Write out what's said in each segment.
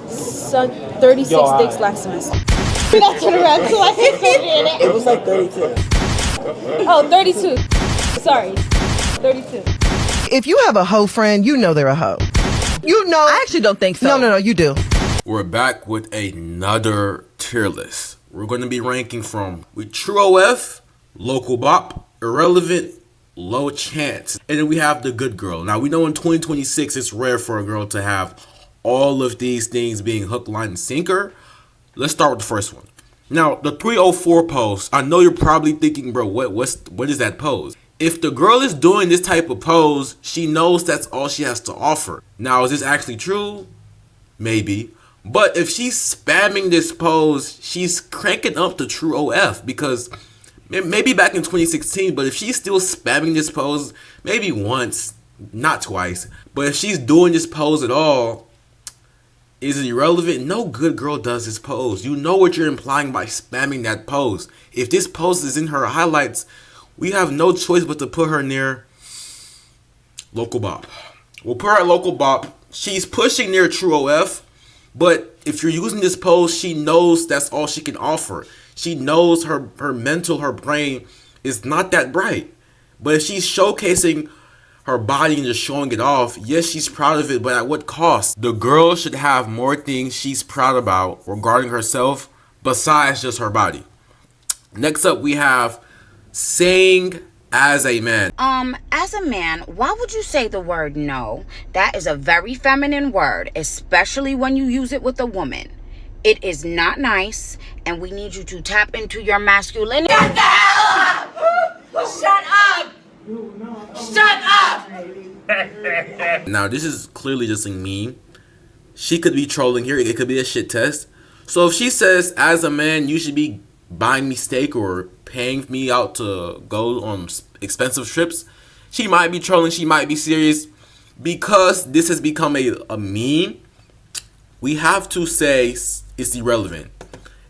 Sucked 36 dicks last semester. Not turn around so I can it. It was like 32. Oh, 32. Sorry. 32. If you have a hoe friend, you know they're a hoe. You know. I actually don't think so. No, you do. We're back with another tier list. We're going to be ranking from with True OF, Local Bop, Irrelevant, Low Chance, and then we have the Good Girl. Now we know in 2026 it's rare for a girl to have all of these things being hook, line, and sinker. Let's start with the first one. Now the 304 pose. I know you're probably thinking, bro, what is that pose? If the girl is doing this type of pose, she knows that's all she has to offer. Now, is this actually true? Maybe. But if she's spamming this pose, she's cranking up the True OF, because maybe back in 2016, but if she's still spamming this pose, maybe once, not twice, but if she's doing this pose at all, is it irrelevant? No good girl does this pose. You know what you're implying by spamming that pose. If this pose is in her highlights, we have no choice but to put her near Local Bop. We'll put her at Local Bop. She's pushing near True OF, but if you're using this pose, she knows that's all she can offer. She knows her brain is not that bright. But if she's showcasing her body and just showing it off, yes, she's proud of it, but at what cost? The girl should have more things she's proud about regarding herself besides just her body. Next up, we have saying as a man. As a man, why would you say the word no? That is a very feminine word, especially when you use it with a woman. It is not nice, and we need you to tap into your masculinity. Shut the hell up! Shut up! Shut up! Now, this is clearly just a meme. She could be trolling here. It could be a shit test. So if she says, as a man, you should be buying me steak or paying me out to go on expensive trips, she might be trolling, she might be serious. Because this has become a meme, we have to say it's irrelevant.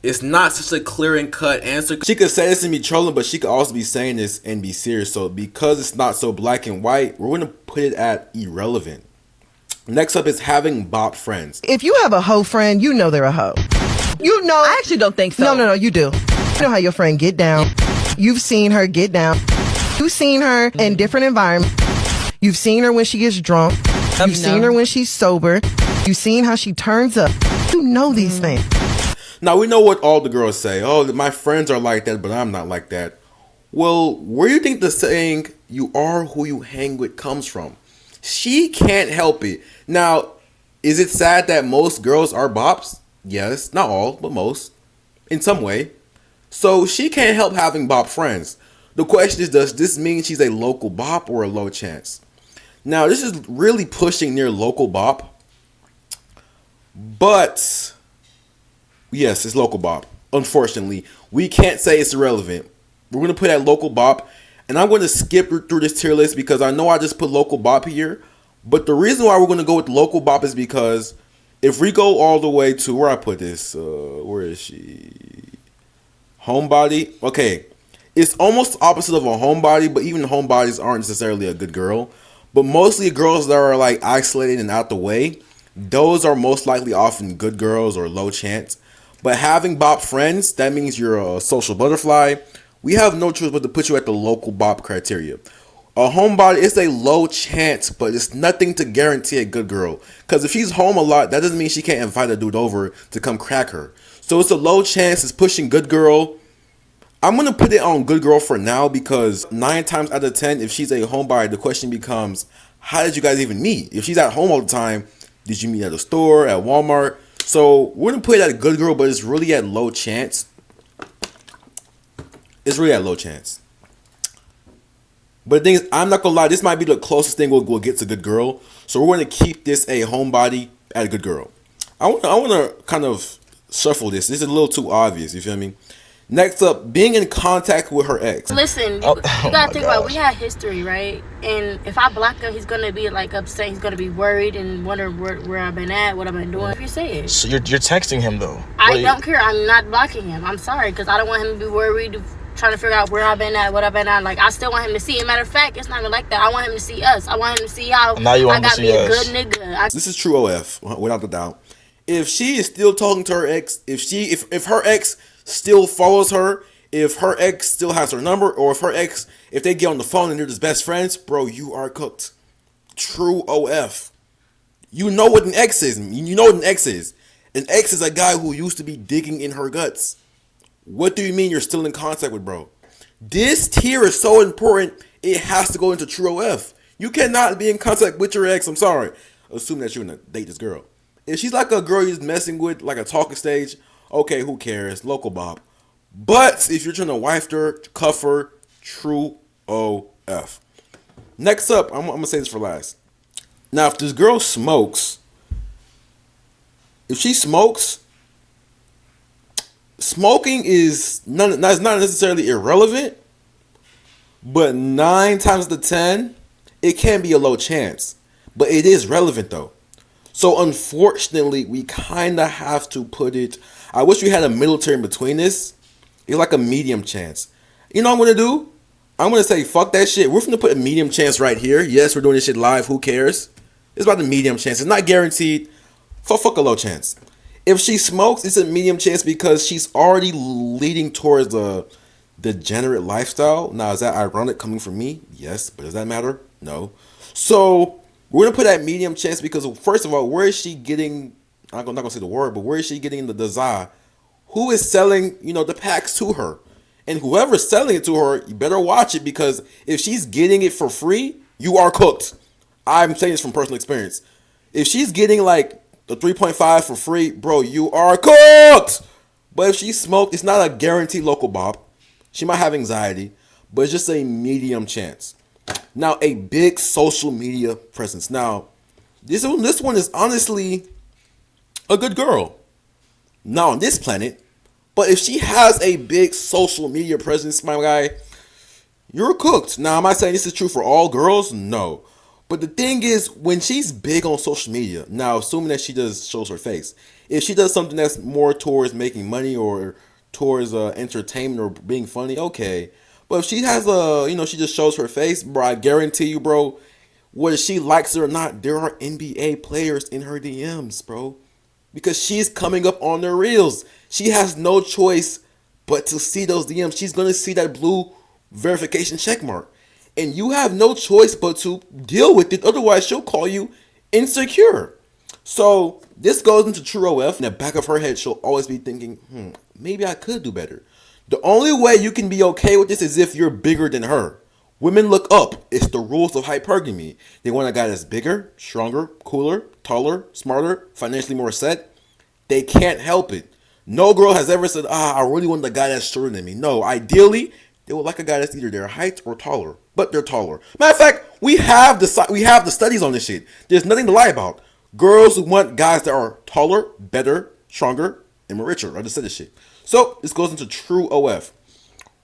It's not such a clear and cut answer. She could say this and be trolling, but she could also be saying this and be serious. So because it's not so black and white, we're going to put it at irrelevant. Next up is having bop friends. If you have a hoe friend, you know they're a hoe. You know. I actually don't think so. No, you do. You know how your friend get down. You've seen her get down. You've seen her in different environments. You've seen her when she gets drunk. You've seen her when she's sober. You've seen how she turns up. You know these things. Now, we know what all the girls say. Oh, my friends are like that, but I'm not like that. Well, where do you think the saying, you are who you hang with, comes from? She can't help it. Now, is it sad that most girls are bops? Yes, not all, but most. In some way. So she can't help having bop friends. The question is, does this mean she's a local bop or a low chance? Now, this is really pushing near local bop. But yes, it's local bop. Unfortunately, we can't say it's irrelevant. We're going to put that local bop. And I'm going to skip through this tier list because I know I just put local bop here. But the reason why we're going to go with local bop is because if we go all the way to where I put this, where is she? Homebody. Okay. It's almost the opposite of a homebody, but even homebodies aren't necessarily a good girl. But mostly girls that are like isolated and out the way, those are most likely often good girls or low chance. But having bop friends, that means you're a social butterfly. We have no choice but to put you at the local bop criteria. A homebody is a low chance, but it's nothing to guarantee a good girl. Because if she's home a lot, that doesn't mean she can't invite a dude over to come crack her. So it's a low chance, it's pushing good girl. I'm going to put it on good girl for now because 9 times out of 10, if she's a homebody, the question becomes, how did you guys even meet? If she's at home all the time, did you meet at a store, at Walmart? So we're going to put it at a good girl, but it's really at low chance. It's really at low chance. But the thing is, I'm not going to lie, this might be the closest thing we'll get to good girl. So we're going to keep this a homebody at a good girl. I want to kind of shuffle this. This is a little too obvious, you feel me? Next up, being in contact with her ex. Listen, you gotta think about it. We had history, right? And if I block him, he's gonna be like upset. He's gonna be worried and wonder where I've been at, what I've been doing. If you say it, so you're texting him though. I don't care. I'm not blocking him. I'm sorry because I don't want him to be worried, trying to figure out where I've been at, what I've been at. Like I still want him to see it. Matter of fact, it's not even like that. I want him to see us. I want him to see how now you want I him to got see me a us. good nigga. This is true OF, without a doubt. If she is still talking to her ex, if her ex still follows her, if her ex still has her number, or if they get on the phone and they're just best friends, bro, you are cooked. True OF. You know what an ex is. You know what an ex is. An ex is a guy who used to be digging in her guts. What do you mean you're still in contact with, bro? This tier is so important, it has to go into true OF. You cannot be in contact with your ex, I'm sorry. Assume that you're gonna date this girl. If she's like a girl you're messing with, like a talking stage, okay, who cares? Local Bob. But if you're trying to wife her, cuff her, true OF. Next up, I'm gonna say this for last. Now, if this girl smokes, if she smokes, smoking is not necessarily irrelevant, but 9 times out of 10, it can be a low chance. But it is relevant though. So unfortunately, we kind of have to put it. I wish we had a middle term between this. It's like a medium chance. You know what I'm going to do? I'm going to say, fuck that shit. We're going to put a medium chance right here. Yes, we're doing this shit live. Who cares? It's about the medium chance. It's not guaranteed. Fuck a low chance. If she smokes, it's a medium chance because she's already leading towards the degenerate lifestyle. Now, is that ironic coming from me? Yes. But does that matter? No. So we're going to put that medium chance because, first of all, where is she getting, I'm not going to say the word, but where is she getting the desire? Who is selling, the packs to her? And whoever's selling it to her, you better watch it because if she's getting it for free, you are cooked. I'm saying this from personal experience. If she's getting like the 3.5 for free, bro, you are cooked. But if she smoked, it's not a guaranteed local Bob. She might have anxiety, but it's just a medium chance. Now, a big social media presence. Now, this one is honestly a good girl. Not on this planet, but if she has a big social media presence, my guy, you're cooked. Now, am I saying this is true for all girls? No. But the thing is, when she's big on social media, now assuming that she just shows her face, if she does something that's more towards making money or towards entertainment or being funny, okay. But if she has she just shows her face, bro, I guarantee you, bro, whether she likes it or not, there are NBA players in her DMs, bro. Because she's coming up on their reels. She has no choice but to see those DMs. She's going to see that blue verification check mark. And you have no choice but to deal with it. Otherwise, she'll call you insecure. So this goes into true OF. In the back of her head, she'll always be thinking, maybe I could do better. The only way you can be okay with this is if you're bigger than her. Women look up. It's the rules of hypergamy. They want a guy that's bigger, stronger, cooler, taller, smarter, financially more set. They can't help it. No girl has ever said, I really want the guy that's shorter than me. No, ideally, they would like a guy that's either their height or taller. But they're taller. Matter of fact, we have the studies on this shit. There's nothing to lie about. Girls who want guys that are taller, better, stronger, and more richer. I just said this shit. So, this goes into true OF.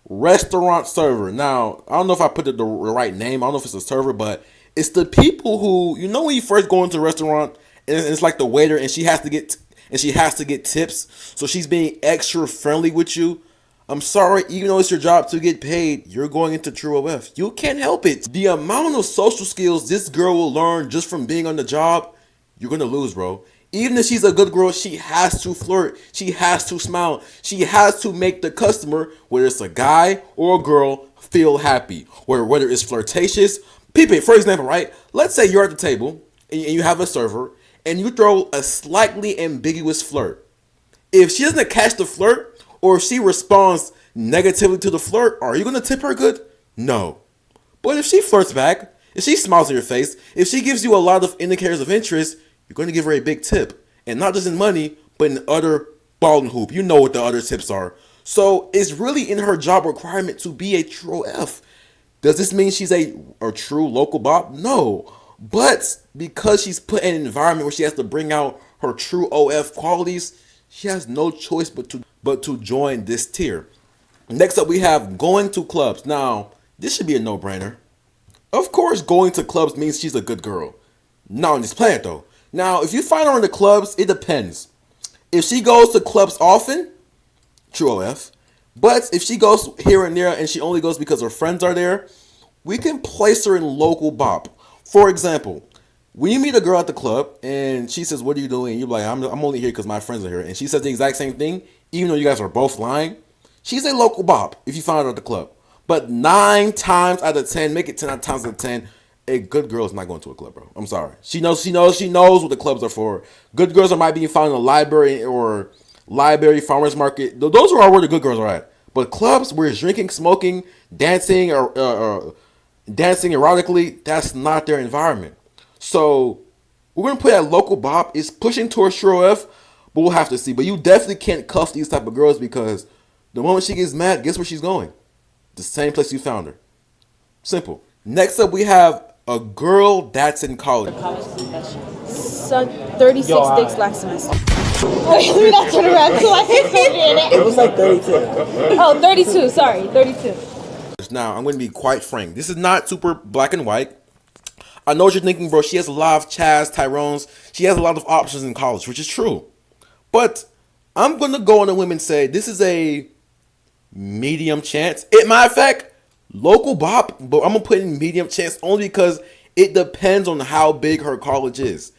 Restaurant server. Now, I don't know if I put the right name. I don't know if it's a server, but it's the people who, when you first go into a restaurant and it's like the waiter and she has to get tips. So she's being extra friendly with you. I'm sorry, even though it's your job to get paid, you're going into true OF. You can't help it. The amount of social skills this girl will learn just from being on the job, you're going to lose, bro. Even if she's a good girl, she has to flirt. She has to smile. She has to make the customer, whether it's a guy or a girl, feel happy. Whether it's flirtatious. People, for example, right? Let's say you're at the table and you have a server and you throw a slightly ambiguous flirt. If she doesn't catch the flirt, or if she responds negatively to the flirt, are you going to tip her good? No. But if she flirts back, if she smiles in your face, if she gives you a lot of indicators of interest, you're going to give her a big tip. And not just in money, but in other ball and hoop. You know what the other tips are. So it's really in her job requirement to be a true F. Does this mean she's a true local Bob? No. But because she's put in an environment where she has to bring out her true OF qualities, she has no choice but to join this tier. Next up, we have going to clubs. Now, this should be a no-brainer. Of course, going to clubs means she's a good girl. Not on this planet, though. Now, if you find her in the clubs, it depends. If she goes to clubs often, true OF. But if she goes here and there and she only goes because her friends are there, we can place her in local bop. For example, When you meet a girl at the club and she says, "What are you doing?" And you're like, "I'm only here because my friends are here," and she says the exact same thing, even though you guys are both lying, she's a local bop if you find her at the club. But 9 times out of 10, make it 10 times out of 10, a good girl is not going to a club, bro. I'm sorry. She knows what the clubs are for. Good girls might be found in a library or farmers market. Those are where the good girls are at. But clubs where it's drinking, smoking, dancing, or dancing erotically, that's not their environment. So we're gonna put that local bop. It's pushing towards True F, but we'll have to see. But you definitely can't cuff these type of girls because the moment she gets mad, guess where she's going? The same place you found her. Simple. Next up, we have a girl that's in college. So 36 sticks last semester. Let me not turn around so I can still be in it. It was like 32. Oh, 32. Sorry, 32. Now, I'm going to be quite frank. This is not super black and white. I know what you're thinking, bro. She has a lot of Chaz, Tyrone's. She has a lot of options in college, which is true. But I'm going to go on a whim and say this is a medium chance. Matter of fact, local bop, but I'm going to put in medium chance only because it depends on how big her college is.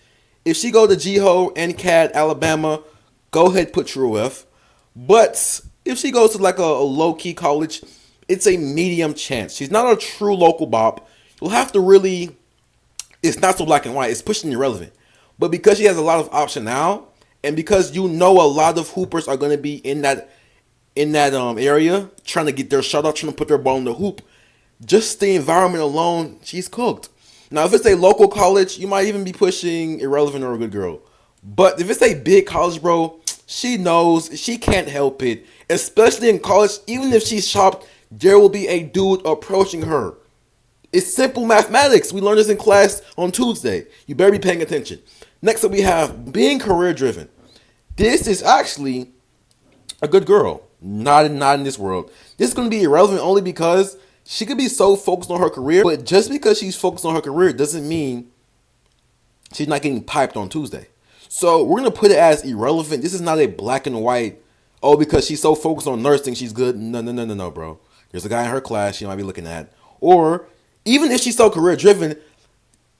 If she go to GHO, NCAD, Alabama, go ahead, put True F. But if she goes to like a low-key college, it's a medium chance. She's not a true local bop. You'll have to really, it's not so black and white. It's pushing irrelevant. But because she has a lot of option now, and because you know a lot of hoopers are going to be in that area, trying to get their shot off, trying to put their ball in the hoop, just the environment alone, she's cooked. Now, if it's a local college, you might even be pushing irrelevant or a good girl. But if it's a big college, bro, she knows she can't help it. Especially in college, even if she's shopped, there will be a dude approaching her. It's simple mathematics. We learned this in class on Tuesday. You better be paying attention. Next up, we have being career driven. This is actually a good girl. Not in this world. This is going to be irrelevant only because she could be so focused on her career, but just because she's focused on her career doesn't mean she's not getting piped on Tuesday. So we're going to put it as irrelevant. This is not a black and white, oh, because she's so focused on nursing, she's good. No, bro. There's a guy in her class she might be looking at. Or even if she's so career driven,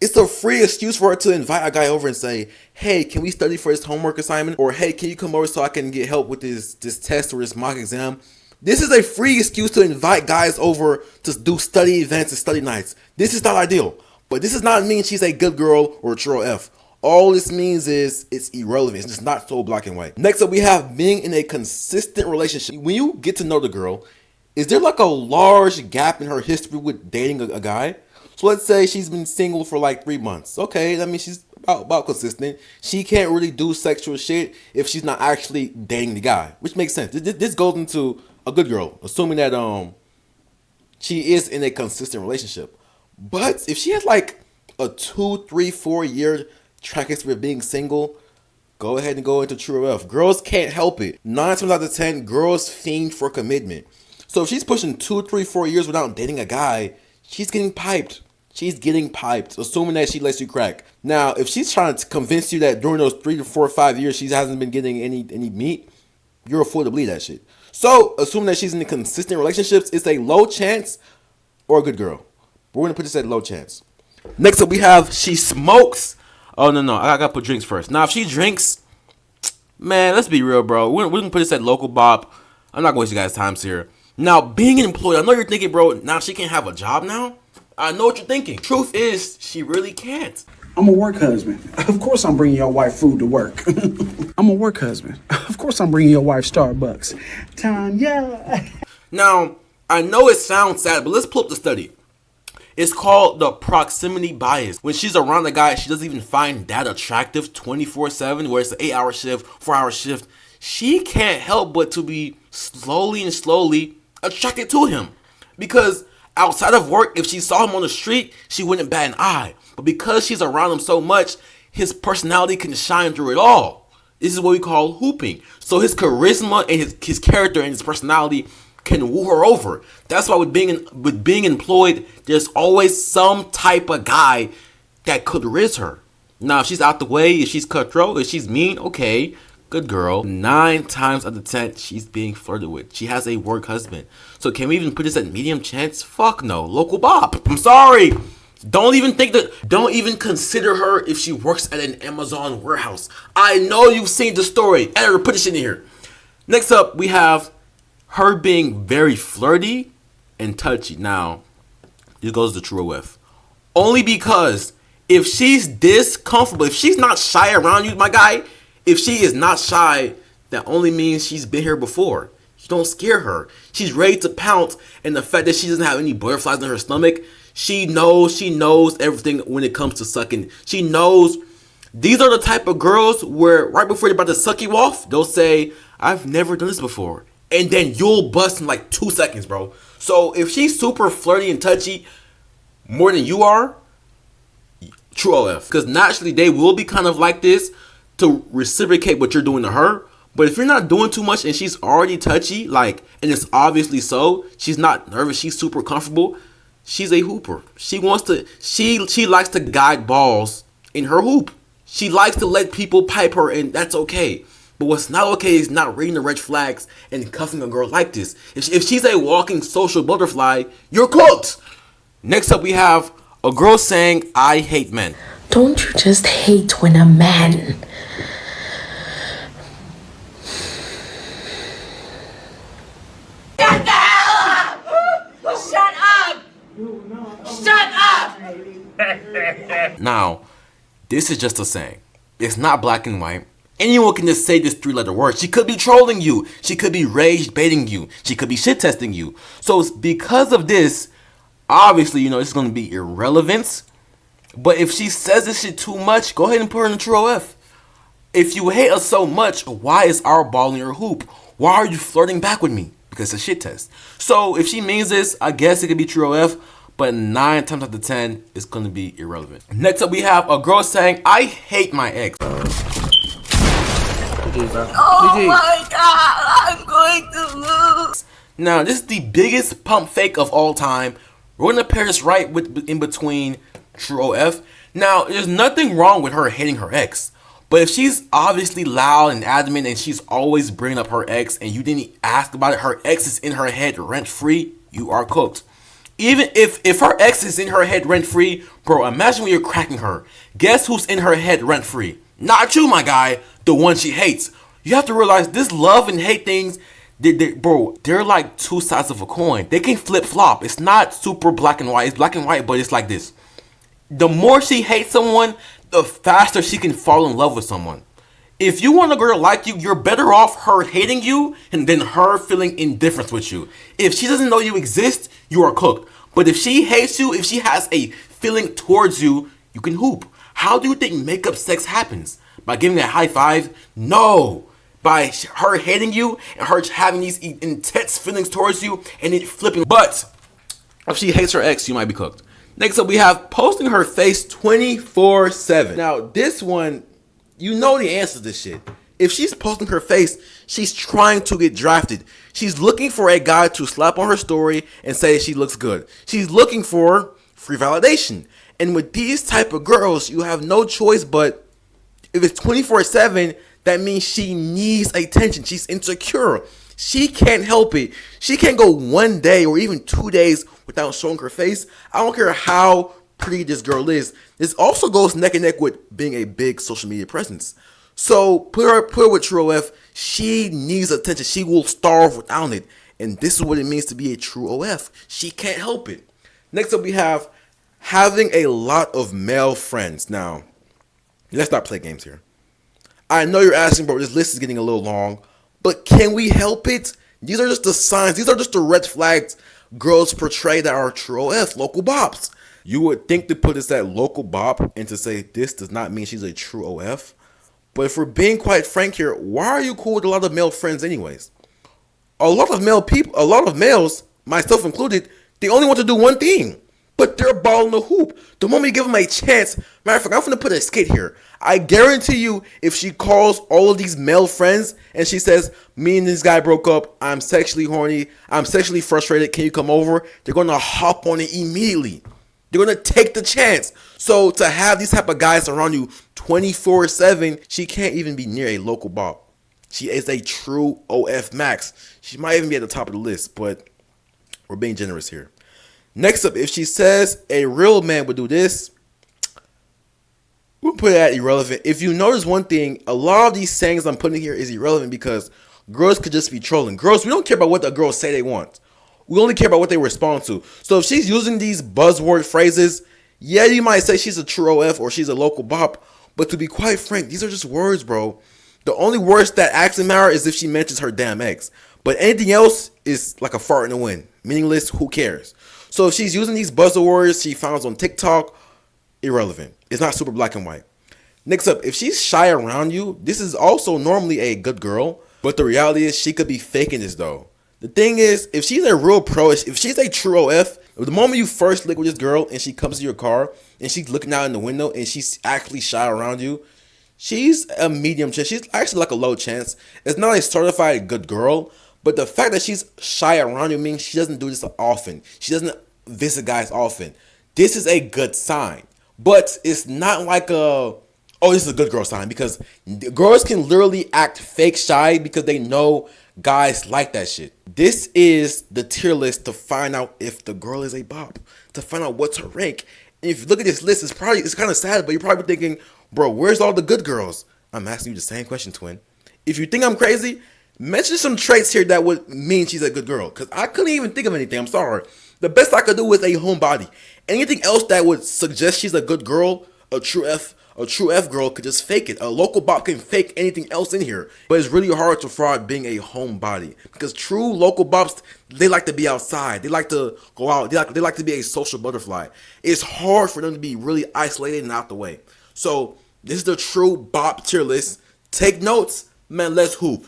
it's a free excuse for her to invite a guy over and say, hey, can we study for this homework assignment? Or hey, can you come over so I can get help with this test or this mock exam? This is a free excuse to invite guys over to do study events and study nights. This is not ideal. But this does not mean she's a good girl or a true F. All this means is it's irrelevant. It's just not so black and white. Next up, we have being in a consistent relationship. When you get to know the girl, is there like a large gap in her history with dating a guy? So let's say she's been single for like 3 months. Okay, that means she's about consistent. She can't really do sexual shit if she's not actually dating the guy, which makes sense. This goes into a good girl, assuming that she is in a consistent relationship. But if she has like a 2, 3, 4 year track history of being single, go ahead and go into True F. Girls can't help it. 9 times out of 10, girls fiend for commitment. So if she's pushing 2, 3, 4 years without dating a guy, she's getting piped. She's getting piped, assuming that she lets you crack. Now, if she's trying to convince you that during those 3 to 4 or 5 years she hasn't been getting any meat, you're a fool to believe that shit. So, assuming that she's in consistent relationships, it's a low chance or a good girl. We're going to put this at low chance. Next up, we have she smokes. Oh, no. I got to put drinks first. Now, if she drinks, man, let's be real, bro. We're going to put this at local bop. I'm not going to waste you guys' time here. Now, being an employee, I know you're thinking, bro, now she can't have a job now? I know what you're thinking. Truth is, she really can't. I'm a work husband. Of course I'm bringing your wife food to work. I'm a work husband. Of course I'm bringing your wife Starbucks. Tanya. Now, I know it sounds sad, but let's pull up the study. It's called the proximity bias. When she's around a guy, she doesn't even find that attractive 24/7, where it's an 8-hour shift, 4-hour shift. She can't help but to be slowly attracted to him. Because outside of work, if she saw him on the street, she wouldn't bat an eye. But because she's around him so much, his personality can shine through it all. This is what we call hooping. So his charisma and his character and his personality can woo her over. That's why with being employed, there's always some type of guy that could riz her. Now, if she's out the way, if she's cutthroat, if she's mean, okay, good girl. 9 times out of 10, she's being flirted with. She has a work husband. So can we even put this at medium chance? Fuck no. Local bop. I'm sorry. Don't even consider her if she works at an Amazon warehouse. I know you've seen the story. Editor, put this in here. Next up, we have her being very flirty and touchy. Now, this goes to true OF. Only because if she's this comfortable, if she's not shy around you, my guy, if she is not shy, that only means she's been here before. You don't scare her. She's ready to pounce, and the fact that she doesn't have any butterflies in her stomach, she knows everything when it comes to sucking. She knows. These are the type of girls where right before they're about to suck you off, they'll say, I've never done this before. And then you'll bust in like 2 seconds, bro. So if she's super flirty and touchy more than you are, true OF. Because naturally they will be kind of like this to reciprocate what you're doing to her. But if you're not doing too much and she's already touchy, like, and it's obviously so, she's not nervous, she's super comfortable, she's a hooper. She likes to guide balls in her hoop. She likes to let people pipe her, and that's okay. But what's not okay is not reading the red flags and cuffing a girl like this. If she's a walking social butterfly, you're cooked. Next up, we have a girl saying, I hate men. Don't you just hate when a man... Shut the hell up! Shut up! Shut up! Now, this is just a saying. It's not black and white. Anyone can just say this 3-letter word. She could be trolling you. She could be rage baiting you. She could be shit testing you. So because of this, obviously, it's going to be irrelevance. But if she says this shit too much, go ahead and put her in the true OF. If you hate us so much, why is our ball in your hoop? Why are you flirting back with me? Because it's a shit test. So if she means this, I guess it could be true OF. But 9 times out of 10, it's going to be irrelevant. Next up, we have a girl saying, I hate my ex. Oh my god, I'm going to lose. Now, this is the biggest pump fake of all time. We're going to pair this right in between true OF. Now, there's nothing wrong with her hating her ex. But if she's obviously loud and adamant and she's always bringing up her ex and you didn't ask about it, her ex is in her head rent-free, you are cooked. Even if her ex is in her head rent-free, bro, imagine when you're cracking her. Guess who's in her head rent-free? Not you, my guy, the one she hates. You have to realize this love and hate things, they're like 2 sides of a coin. They can flip-flop. It's not super black and white. It's black and white, but it's like this. The more she hates someone, the faster she can fall in love with someone. If you want a girl to like you, you're better off her hating you and then her feeling indifference with you. If she doesn't know you exist, you are cooked. But if she hates you, if she has a feeling towards you, you can hoop. How do you think makeup sex happens? By giving a high five? No. By her hating you and her having these intense feelings towards you and it flipping. But if she hates her ex, you might be cooked. Next up, we have posting her face 24/7. Now, this one, you know the answer to this shit. If she's posting her face, she's trying to get drafted. She's looking for a guy to slap on her story and say she looks good. She's looking for free validation. And with these type of girls, you have no choice but, if it's 24/7, that means she needs attention. She's insecure. She can't help it. She can't go 1 day or even 2 days without showing her face. I don't care how pretty this girl is. This also goes neck and neck with being a big social media presence. So put her with true OF. She needs attention. She will starve without it. And this is what it means to be a true OF. She can't help it. Next up, we have having a lot of male friends. Now, let's not play games here. I know you're asking, bro, this list is getting a little long, but can we help it? These are just the signs. These are just the red flags girls portray that are true OF, local bops. You would think to put this at local bop and to say this does not mean she's a true OF. But if we're being quite frank here, why are you cool with a lot of male friends anyways? A lot of males, myself included, they only want to do one thing. But they're balling the hoop. The moment you give them a chance, matter of fact, I'm going to put a skit here. I guarantee you, if she calls all of these male friends and she says, me and this guy broke up, I'm sexually horny, I'm sexually frustrated, can you come over? They're going to hop on it immediately. They're going to take the chance. So to have these type of guys around you 24/7, she can't even be near a local bop. She is a true OF max. She might even be at the top of the list, but we're being generous here. Next up, if she says a real man would do this, we'll put it at irrelevant. If you notice one thing, a lot of these sayings I'm putting here is irrelevant because girls could just be trolling. Girls, we don't care about what the girls say they want. We only care about what they respond to. So if she's using these buzzword phrases, yeah, you might say she's a true OF or she's a local bop. But to be quite frank, these are just words, bro. The only words that actually matter is if she mentions her damn ex. But anything else is like a fart in the wind. Meaningless, who cares? So if she's using these buzzwords she finds on TikTok, irrelevant. It's not super black and white. Next up, if she's shy around you, this is also normally a good girl. But the reality is she could be faking this though. The thing is, if she's a real pro, if she's a true OF, the moment you first link with this girl and she comes to your car and she's looking out in the window and she's actually shy around you, she's a medium chance. She's actually like a low chance. It's not a certified good girl, but the fact that she's shy around you means she doesn't do this often. She doesn't visit guys often. This is a good sign, but it's not like this is a good girl sign because girls can literally act fake shy because they know guys like that shit. This is the tier list to find out if the girl is a bop, to find out what's her rank. And if you look at this list, it's kind of sad, but you're probably thinking, bro, where's all the good girls? I'm asking you the same question, twin. If you think I'm crazy, mention some traits here that would mean she's a good girl, because I couldn't even think of anything. I'm sorry. The best I could do was a homebody. Anything else that would suggest she's a good girl, a true F girl could just fake it. A local bop can fake anything else in here. But it's really hard to fraud being a homebody. Because true local bops, they like to be outside. They like to go out. They like to be a social butterfly. It's hard for them to be really isolated and out the way. So this is the true bop tier list. Take notes. Man, let's hoop.